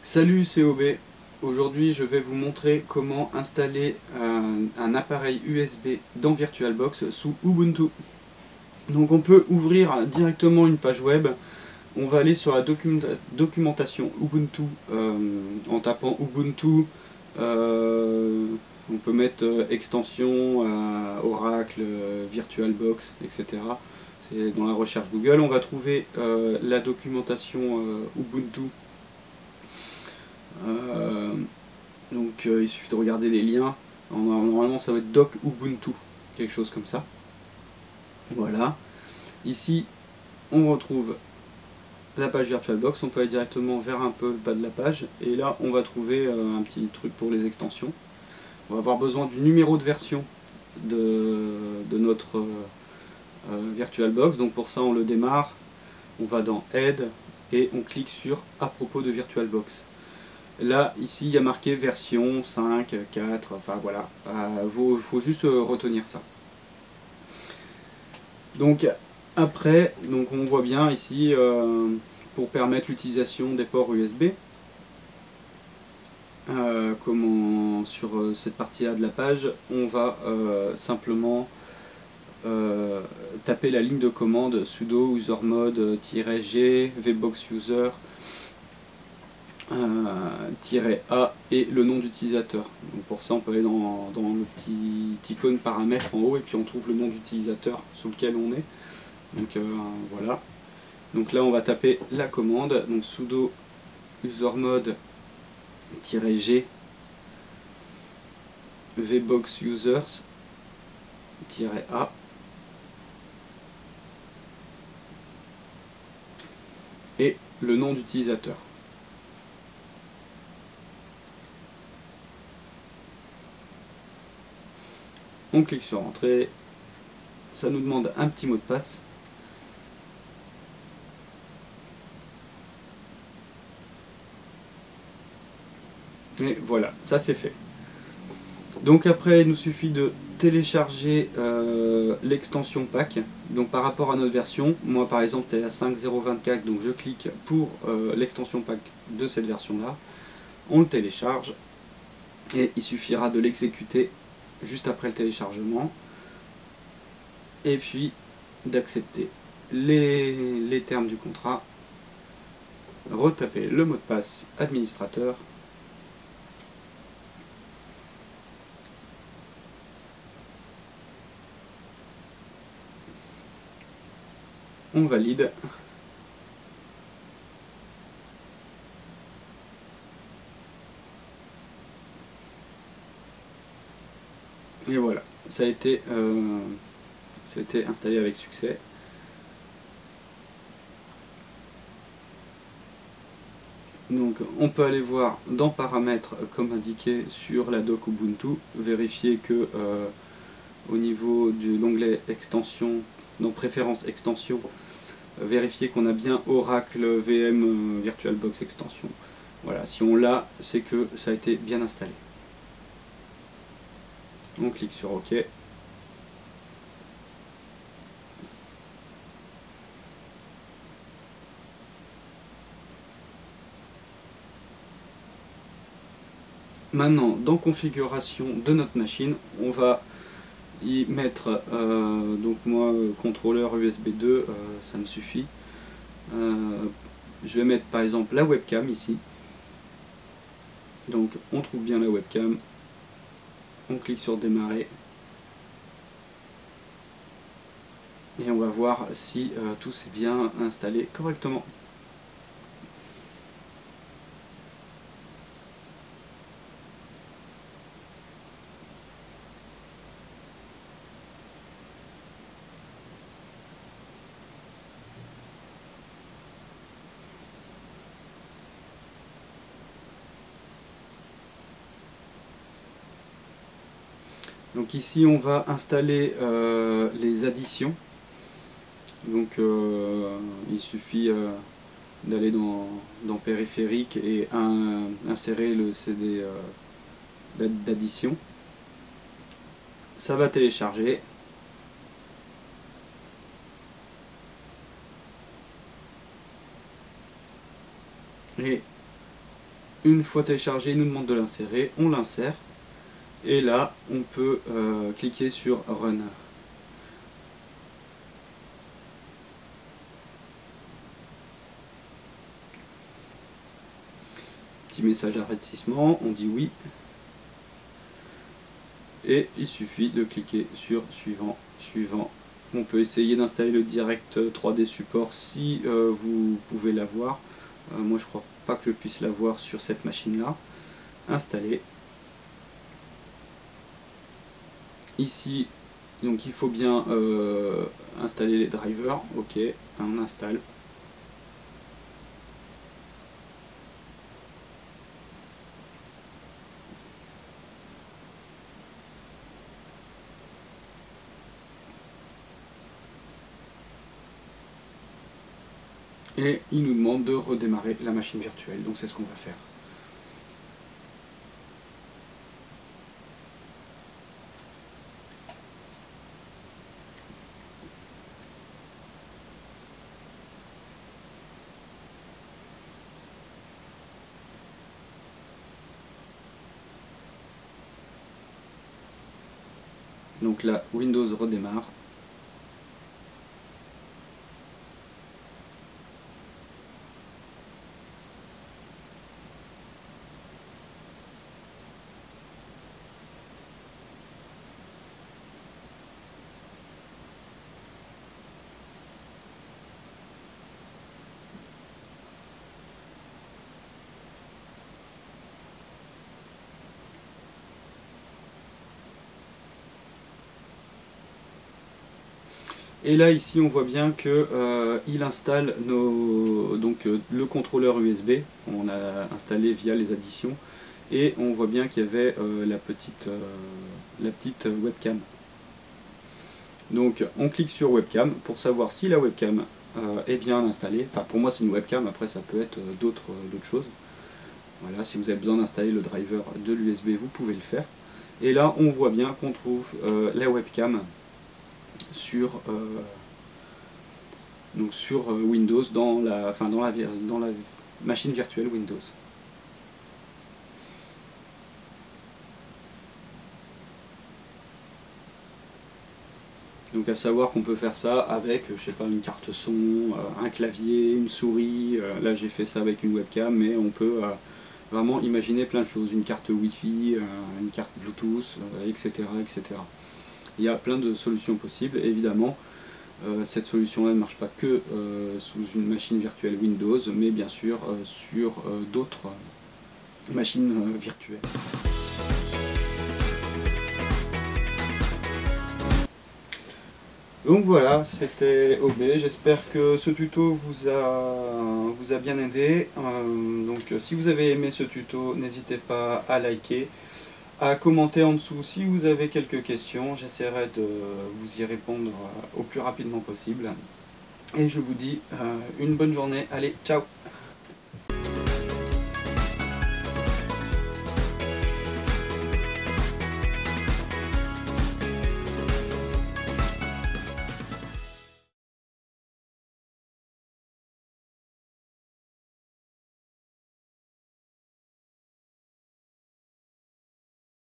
Salut, c'est OB. Aujourd'hui je vais vous montrer comment installer un appareil USB dans VirtualBox sous Ubuntu. Donc on peut ouvrir directement une page web. On va aller sur la documentation Ubuntu en tapant Ubuntu. On peut mettre extension, Oracle, VirtualBox, etc. C'est dans la recherche Google. On va trouver la documentation Ubuntu. Il suffit de regarder les liens. Normalement ça va être doc Ubuntu, quelque chose comme ça. Voilà. Ici on retrouve la page VirtualBox. On peut aller directement vers un peu le bas de la page et là on va trouver un petit truc pour les extensions. On va avoir besoin du numéro de version de notre VirtualBox. Donc pour ça on le démarre, on va dans Aide et on clique sur à propos de VirtualBox. Là, ici, il y a marqué version 5, 4, enfin voilà, faut juste retenir ça. Donc après, on voit bien ici, pour permettre l'utilisation des ports USB, sur cette partie-là de la page, on va simplement taper la ligne de commande sudo usermod-g vboxuser -a et le nom d'utilisateur. Pour ça on peut aller dans le petit icône paramètres en haut et puis on trouve le nom d'utilisateur sous lequel on est. Donc voilà. Donc là on va taper la commande, donc sudo usermod-g vboxusers-a et le nom d'utilisateur. On clique sur Entrée, ça nous demande un petit mot de passe. Et voilà, ça c'est fait. Donc après, il nous suffit de télécharger l'extension pack. Donc par rapport à notre version, moi par exemple c'est la 5.0.24, donc je clique pour l'extension pack de cette version-là. On le télécharge et il suffira de l'exécuter juste après le téléchargement et puis d'accepter les termes du contrat, retaper le mot de passe administrateur on valide et voilà, ça a été installé avec succès. Donc on peut aller voir dans paramètres comme indiqué sur la doc Ubuntu, vérifier que au niveau de l'onglet extension, dans préférences extension, vérifier qu'on a bien Oracle VM VirtualBox extension. Voilà, si on l'a, c'est que ça a été bien installé. On clique sur OK. Maintenant, dans configuration de notre machine, on va y mettre, donc moi, contrôleur USB 2, ça me suffit. Je vais mettre par exemple la webcam ici. Donc on trouve bien la webcam, on clique sur démarrer et on va voir si tout s'est bien installé correctement. Donc ici on va installer les additions. Donc il suffit d'aller dans périphérique et insérer le CD d'addition. Ça va télécharger. Et une fois téléchargé, il nous demande de l'insérer, on l'insère. Et là, on peut cliquer sur Run. Petit message d'avertissement, on dit oui. Et il suffit de cliquer sur suivant, suivant. On peut essayer d'installer le Direct 3D Support si vous pouvez l'avoir. Moi je crois pas que je puisse l'avoir sur cette machine là. Installer. Ici, donc il faut bien installer les drivers. Ok, on installe. Et il nous demande de redémarrer la machine virtuelle, donc c'est ce qu'on va faire. Donc là, Windows redémarre. Et là ici on voit bien que il installe le contrôleur USB, on a installé via les additions, et on voit bien qu'il y avait la petite webcam. Donc on clique sur webcam pour savoir si la webcam est bien installée. Enfin pour moi c'est une webcam, après ça peut être d'autres choses. Voilà, si vous avez besoin d'installer le driver de l'USB, vous pouvez le faire. Et là on voit bien qu'on trouve la webcam sur Windows dans la machine virtuelle Windows. Donc à savoir qu'on peut faire ça avec, je sais pas, une carte son, un clavier, une souris. Là j'ai fait ça avec une webcam, mais on peut vraiment imaginer plein de choses, une carte Wi-Fi, une carte Bluetooth, etc., etc. Il y a plein de solutions possibles. Et évidemment, cette solution-là ne marche pas que sous une machine virtuelle Windows, mais bien sûr sur d'autres machines virtuelles. Donc voilà, c'était OB, j'espère que ce tuto vous a bien aidé. Donc si vous avez aimé ce tuto, n'hésitez pas à liker, à commenter en dessous si vous avez quelques questions, j'essaierai de vous y répondre au plus rapidement possible. Et je vous dis une bonne journée, allez, ciao!